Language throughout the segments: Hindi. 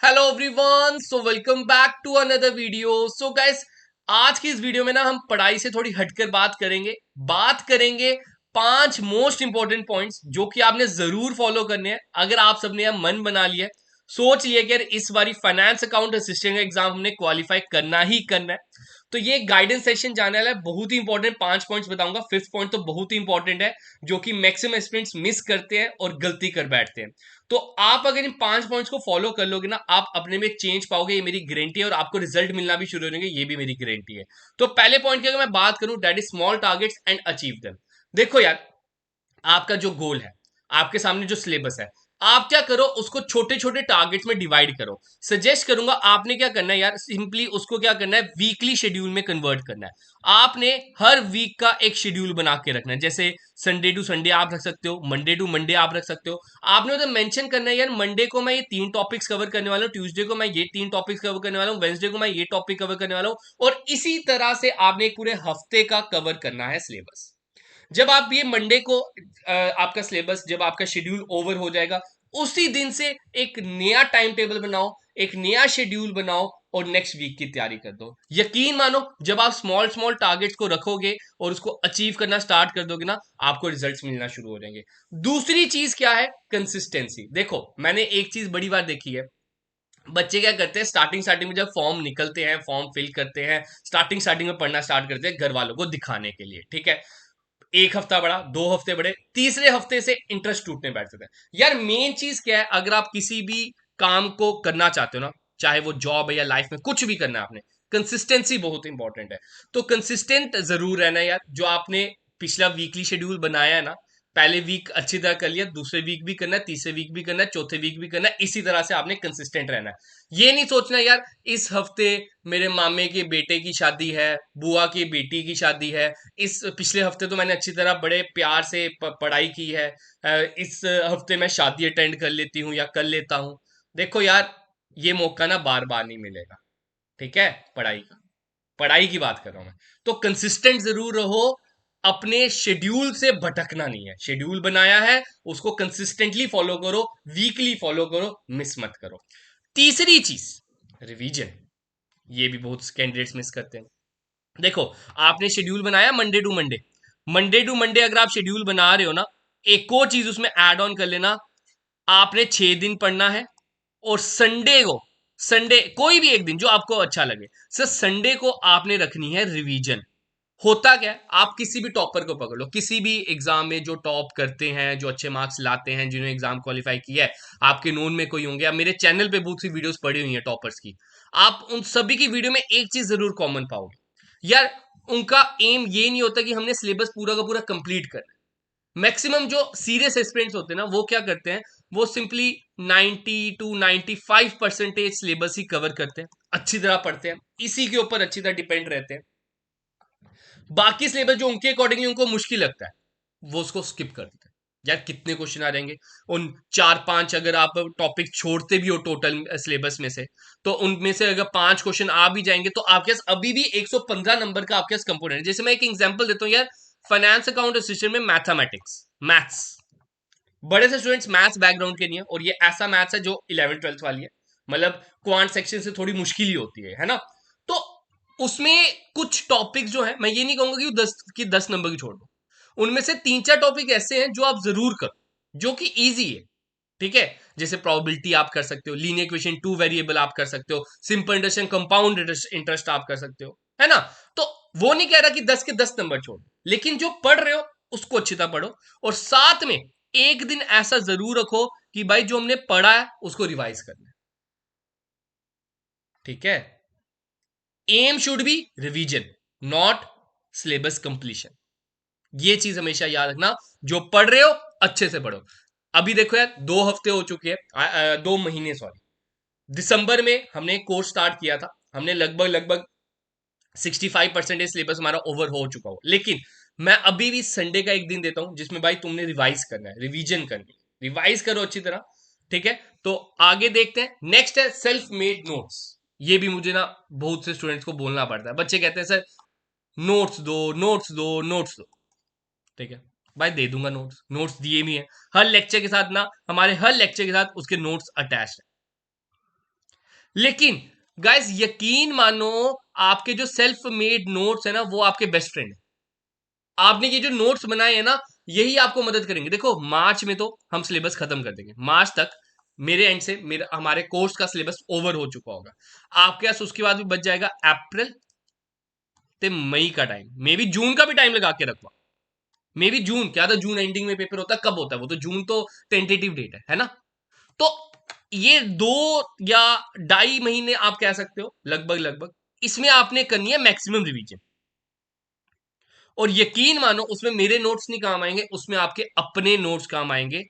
Hello everyone, so welcome back to another video. So guys, आज की इस वीडियो में ना हम पढ़ाई से थोड़ी हटकर बात करेंगे 5 मोस्ट इंपॉर्टेंट पॉइंट्स जो कि आपने जरूर फॉलो करने हैं। अगर आप सबने यह मन बना लिया है, सोच लिया कि यार इस बारी फाइनेंस अकाउंट असिस्टेंट का एग्जाम हमने क्वालिफाई करना ही करना है, तो ये गाइडेंस सेशन जाने वाला है। बहुत ही इंपॉर्टेंट 5 पॉइंट्स बताऊंगा। फिफ्थ पॉइंट तो बहुत ही इंपॉर्टेंट है, जो कि मैक्सिमम स्टूडेंट्स मिस करते हैं और गलती कर बैठते हैं। तो आप अगर इन 5 पॉइंट्स को फॉलो कर लोगे ना, आप अपने में चेंज पाओगे, ये मेरी गारंटी है। और आपको रिजल्ट मिलना भी शुरू हो जाएंगे, ये भी मेरी गारंटी है। तो पहले पॉइंट की अगर मैं बात करूं, that is small targets and achieve them. देखो यार, आपका जो गोल है, आपके सामने जो सिलेबस है, आप क्या करो, उसको छोटे छोटे टारगेट्स में डिवाइड करो। सजेस्ट करूंगा आपने क्या करना है यार, सिंपली उसको क्या करना है, वीकली शेड्यूल में कन्वर्ट करना है। आपने हर वीक का एक शेड्यूल बना के रखना है। जैसे संडे टू संडे आप रख सकते हो, मंडे टू मंडे आप रख सकते हो। आपने उधर मेंशन करना है यार, मंडे को मैं ये 3 टॉपिक्स कवर करने वाला हूँ, ट्यूसडे को मैं ये 3 टॉपिक्स कवर करने वाला हूँ, वेंसडे को मैं ये टॉपिक कवर करने वाला हूँ। और इसी तरह से आपने एक पूरे हफ्ते का कवर करना है सिलेबस। जब आप ये मंडे को आपका सिलेबस, जब आपका शेड्यूल ओवर हो जाएगा, उसी दिन से एक नया टाइम टेबल बनाओ, एक नया शेड्यूल बनाओ और नेक्स्ट वीक की तैयारी कर दो। यकीन मानो, जब आप स्मॉल स्मॉल टारगेट्स को रखोगे और उसको अचीव करना स्टार्ट कर दोगे ना, आपको रिजल्ट्स मिलना शुरू हो जाएंगे। दूसरी चीज क्या है, कंसिस्टेंसी। देखो, मैंने एक चीज बड़ी बार देखी है, बच्चे क्या करते हैं, स्टार्टिंग स्टार्टिंग में जब फॉर्म निकलते हैं, फॉर्म फिल करते हैं, स्टार्टिंग स्टार्टिंग में पढ़ना स्टार्ट करते हैं घर वालों को दिखाने के लिए, ठीक है। एक हफ्ता बढ़ा, 2 हफ्ते बढ़े, तीसरे हफ्ते से इंटरेस्ट टूटने बैठ जाता है। यार मेन चीज क्या है, अगर आप किसी भी काम को करना चाहते हो ना, चाहे वो जॉब है या लाइफ में कुछ भी करना है आपने, कंसिस्टेंसी बहुत इंपॉर्टेंट है। तो कंसिस्टेंट जरूर रहना है यार। जो आपने पिछला वीकली शेड्यूल बनाया है ना, पहले वीक अच्छी तरह कर लिया, दूसरे वीक भी करना है, तीसरे वीक भी करना है, चौथे वीक भी करना है। इसी तरह से आपने कंसिस्टेंट रहना है। ये नहीं सोचना यार इस हफ्ते मेरे मामे के बेटे की शादी है, बुआ की बेटी की शादी है, इस पिछले हफ्ते तो मैंने अच्छी तरह बड़े प्यार से पढ़ाई की है, इस हफ्ते मैं शादी अटेंड कर लेती हूँ या कर लेता हूँ। देखो यार, ये मौका ना बार बार नहीं मिलेगा, ठीक है। पढ़ाई की बात कर रहा हूं मैं। तो कंसिस्टेंट जरूर रहो, अपने शेड्यूल से भटकना नहीं है। शेड्यूल बनाया है, उसको कंसिस्टेंटली फॉलो करो, वीकली फॉलो करो, मिस मत करो। तीसरी चीज, रिवीजन। ये भी बहुत कैंडिडेट्स मिस करते हैं। देखो, आपने शेड्यूल बनाया मंडे टू मंडे अगर आप शेड्यूल बना रहे हो ना, एक और चीज उसमें ऐड ऑन कर लेना। आपने 6 दिन पढ़ना है, और संडे को, संडे कोई भी एक दिन जो आपको अच्छा लगे, सर संडे को आपने रखनी है रिवीजन। होता क्या है, आप किसी भी टॉपर को पकड़ लो, किसी भी एग्जाम में जो टॉप करते हैं, जो अच्छे मार्क्स लाते हैं, जिन्होंने एग्जाम क्वालिफाई किया है, आपके नोन में कोई होंगे, आप मेरे चैनल पे बहुत सी वीडियोस पड़ी हुई हैं टॉपर्स की, आप उन सभी की वीडियो में एक चीज जरूर कॉमन पाओगे यार। उनका एम ये नहीं होता कि हमने सिलेबस पूरा का पूरा कंप्लीट करना है। मैक्सिमम जो सीरियस एस्पिरेंट्स होते हैं ना, वो क्या करते हैं, वो simply 90 to 95% syllabus he cover करते हैं, अच्छी तरह पढ़ते हैं, इसी के ऊपर अच्छी तरह डिपेंड रहते हैं। बाकी सिलेबस जो उनके अकॉर्डिंगली उनको मुश्किल लगता है, वो उसको स्किप कर देते हैं। यार कितने क्वेश्चन आ जाएंगे उन 4-5, अगर आप टॉपिक छोड़ते भी हो टोटल सिलेबस में से, तो उनमें से अगर 5 क्वेश्चन आ भी जाएंगे, तो आपके पास अभी भी 115 नंबर का आपके पास कंपोनेंट है। जैसे मैं एक एग्जांपल देता हूँ यार, फाइनेंस अकाउंट असिस्टेंट में मैथमेटिक्स, मैथ्स, बड़े से स्टूडेंट्स मैथ्स बैकग्राउंड के नहीं है, और ये ऐसा मैथ्स है जो 11th 12th वाली है, मतलब क्वांट सेक्शन से थोड़ी मुश्किल ही होती है ना। तो उसमें कुछ टॉपिक जो है, मैं ये नहीं कहूंगा कि 10 नंबर की छोड़ दो, उनमें से 3-4 टॉपिक ऐसे हैं जो आप जरूर करो, जो कि इजी है, ठीक है। जैसे प्रोबेबिलिटी आप कर सकते हो, लीनियर इक्वेशन 2 वेरिएबल आप कर सकते हो, simple interest and compound interest आप कर सकते हो, है ना। तो वो नहीं कह रहा कि 10 के 10 नंबर छोड़, लेकिन जो पढ़ रहे हो उसको अच्छी तरह पढ़ो, और साथ में एक दिन ऐसा जरूर रखो कि भाई जो हमने पढ़ा है उसको रिवाइज करना है, ठीक है। Aim should be revision, not syllabus completion. ये चीज हमेशा याद रखना, जो पढ़ रहे हो अच्छे से पढ़ो। अभी देखो यार, 2 हफ्ते हो चुके हैं, 2 महीने सॉरी, दिसंबर में हमने कोर्स स्टार्ट किया था, हमने लगभग लगभग 65% सिलेबस हमारा ओवर हो चुका हो, लेकिन मैं अभी भी संडे का एक दिन देता हूं जिसमें भाई तुमने रिवाइज करना है, रिवीजन करनी है, रिवाइज करो अच्छी तरह, ठीक है। तो आगे देखते हैं, नेक्स्ट है सेल्फ मेड नोट्स। ये भी मुझे ना बहुत से स्टूडेंट्स को बोलना पड़ता है, बच्चे कहते हैं सर नोट्स दो, नोट्स दो, नोट्स दो, ठीक है। भाई दे दूंगा नोट्स, नोट्स दिए भी हैं हर लेक्चर के साथ ना, हमारे हर लेक्चर के साथ उसके नोट्स अटैच है। लेकिन गाइस यकीन मानो, आपके जो सेल्फ मेड नोट्स है ना, वो आपके बेस्ट फ्रेंड है। आपने ये जो नोट्स बनाए हैं ना, यही आपको मदद करेंगे। देखो मार्च में तो हम सिलेबस खत्म कर देंगे, मार्च तक मेरे एंड से मेरा हमारे कोर्स का सिलेबस ओवर हो चुका होगा। आपके पास उसके बाद भी बच जाएगा अप्रैल ते मई का टाइम, मे भी जून का भी टाइम लगा के रखवा। मे भी जून क्या था, जून एंडिंग में पेपर होता है, कब होता है वो तो, जून तो टेंटेटिव डेट है ना। तो ये 2 या 2.5 महीने आप कह सकते हो लगभग लगभग, इसमें आपने करनी है मैक्सिमम रिवीजन। और यकीन मानो उसमें मेरे नोट्स नहीं काम आएंगे, उसमें आपके अपने नोट्स काम आएंगे।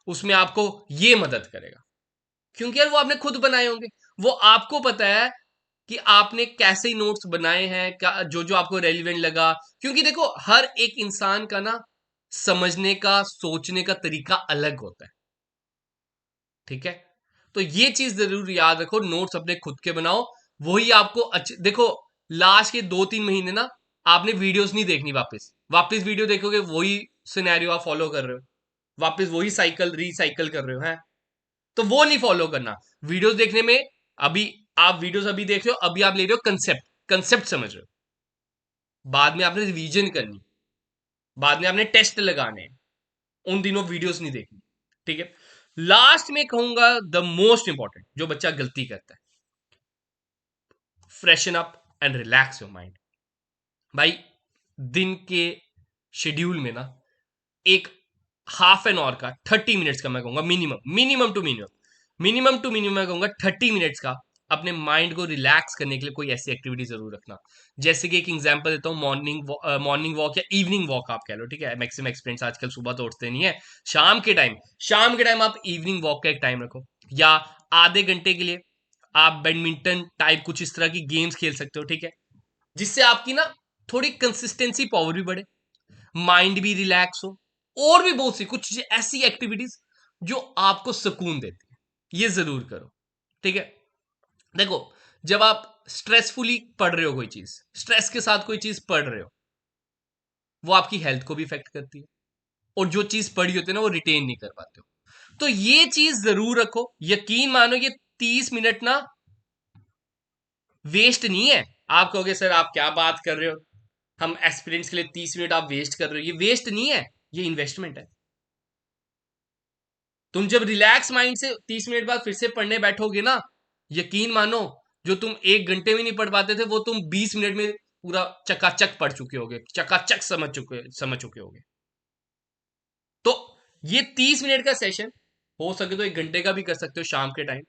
उसमें आपको ये मदद करेगा, क्योंकि यार वो आपने खुद बनाए होंगे, वो आपको पता है कि आपने कैसे नोट्स बनाए हैं, क्या जो जो आपको रेलिवेंट लगा। क्योंकि देखो हर एक इंसान का ना समझने का सोचने का तरीका अलग होता है, ठीक है। तो ये चीज जरूर याद रखो, नोट्स अपने खुद के बनाओ, वही आपको अच्छे। देखो लास्ट के 2-3 महीने ना आपने वीडियोस नहीं देखनी, वापस वापस वीडियो देखोगे वही सिनेरियो आप फॉलो कर रहे हो, वापस वही साइकिल रिसाइकल कर रहे हो हैं। तो वो नहीं फॉलो करना। वीडियोस देखने में, अभी आप वीडियोस अभी देख रहे हो, अभी आप ले रहे हो कंसेप्ट, कंसेप्ट समझ रहे हो, बाद में आपने रिवीजन करनी, बाद में आपने टेस्ट लगाने हैं, उन दिनों वीडियोस नहीं देखनी, ठीक है। लास्ट में कहूंगा द मोस्ट इंपॉर्टेंट जो बच्चा गलती करता है, freshen up and relax your mind. भाई दिन के शेड्यूल में ना एक हाफ एन आवर का, 30 मिनट्स का मैं कहूंगा मिनिमम, मिनिमम टू मिनिमम मैं कहूंगा 30 मिनट्स का अपने माइंड को रिलैक्स करने के लिए कोई ऐसी एक्टिविटी जरूर रखना। जैसे कि एक एग्जांपल देता हूँ, मॉर्निंग वॉक या इवनिंग वॉक आप कह लो, ठीक है। मैक्सिमम एक्सपीरियंस आजकल सुबह तो उठते नहीं है, शाम के टाइम आप इवनिंग वॉक का एक टाइम रखो, या आधे घंटे के लिए आप बैडमिंटन टाइप कुछ इस तरह की गेम्स खेल सकते हो, ठीक है। जिससे आपकी ना थोड़ी कंसिस्टेंसी पावर भी बढ़े, माइंड भी रिलैक्स हो, और भी बहुत सी कुछ ऐसी एक्टिविटीज जो आपको सुकून देती है, ये जरूर करो, ठीक है। देखो जब आप स्ट्रेसफुली पढ़ रहे हो कोई चीज, स्ट्रेस के साथ कोई चीज पढ़ रहे हो, वो आपकी हेल्थ को भी इफेक्ट करती है, और जो चीज पढ़ी होती है ना वो रिटेन नहीं कर पाते हो। तो ये चीज जरूर रखो, यकीन मानो ये 30 मिनट ना वेस्ट नहीं है। आप कहोगे सर आप क्या बात कर रहे हो, हम एक्सपीरियंस के लिए 30 मिनट आप वेस्ट कर रहे हो, ये वेस्ट नहीं है, ये इन्वेस्टमेंट है। तुम जब रिलैक्स माइंड से 30 मिनट बाद फिर से पढ़ने बैठोगे ना, यकीन मानो जो तुम 1 घंटे में नहीं पढ़ पाते थे, वो तुम 20 मिनट में पूरा चकाचक पढ़ चुके होगे, चकाचक समझ चुके होगे। तो ये 30 मिनट का सेशन हो सके तो 1 घंटे का भी कर सकते हो शाम के टाइम,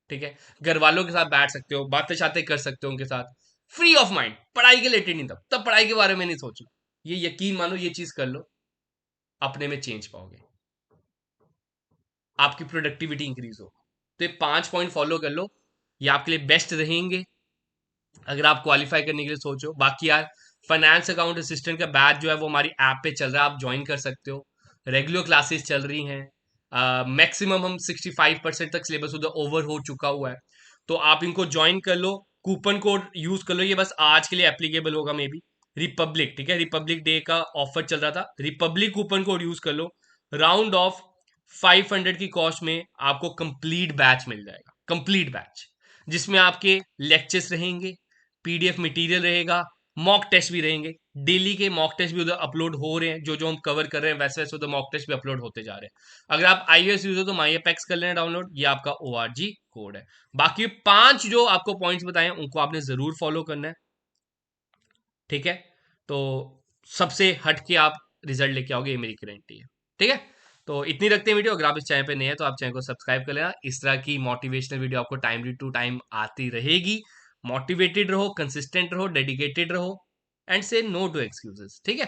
ठीक है। घर वालों के साथ बैठ सकते हो, बातें शातें कर सकते हो उनके साथ, फ्री ऑफ माइंड, पढ़ाई के रिलेटेड नहीं, तब तब पढ़ाई के बारे में नहीं सोचना। ये यकीन मानो ये चीज कर लो, अपने में चेंज पाओगे, आपकी प्रोडक्टिविटी इंक्रीज हो। तो ये 5 पॉइंट फॉलो कर लो, ये आपके लिए बेस्ट रहेंगे अगर आप क्वालिफाई करने के लिए सोचो। बाकी यार फाइनेंस अकाउंट असिस्टेंट का बैच जो है वो हमारी ऐप पे चल रहा है, आप ज्वाइन कर सकते हो, रेगुलर क्लासेस चल रही हैं, मैक्सिमम हम 65% तक सिलेबस उधर ओवर हो चुका हुआ है, तो आप इनको ज्वाइन कर लो, कूपन कोड यूज कर लो, ये बस आज के लिए एप्लीकेबल होगा मे बी, रिपब्लिक, ठीक है, रिपब्लिक डे का ऑफर चल रहा था, रिपब्लिक कूपन कोड यूज कर लो। राउंड ऑफ 500 की कॉस्ट में आपको कंप्लीट बैच मिल जाएगा, कंप्लीट बैच, जिसमें आपके लेक्चर्स रहेंगे, पीडीएफ मटेरियल रहेगा, मॉक टेस्ट भी रहेंगे, डेली के मॉक टेस्ट भी उधर अपलोड हो रहे हैं, जो जो हम कवर कर रहे हैं वैसे वैसे उधर मॉक टेस्ट भी अपलोड होते जा रहे हैं। अगर आप iOS यूजर तो माई एपेक्स कर लेना डाउनलोड, ये आपका ORG कोड है। बाकी 5 जो आपको पॉइंट्स बताए हैं उनको आपने जरूर फॉलो करना है, ठीक है। तो सबसे हट के आप रिजल्ट लेके आओगे, ये मेरी गारंटी है, ठीक है। तो इतनी रखते हैं वीडियो। अगर आप इस चैनल पे नए हैं तो आप चैनल को सब्सक्राइब कर लेना, इस तरह की मोटिवेशनल वीडियो आपको टाइम टू टाइम आती रहेगी। मोटिवेटेड रहो, कंसिस्टेंट रहो, डेडिकेटेड रहो, एंड से नो टू एक्सक्यूजेस, ठीक है।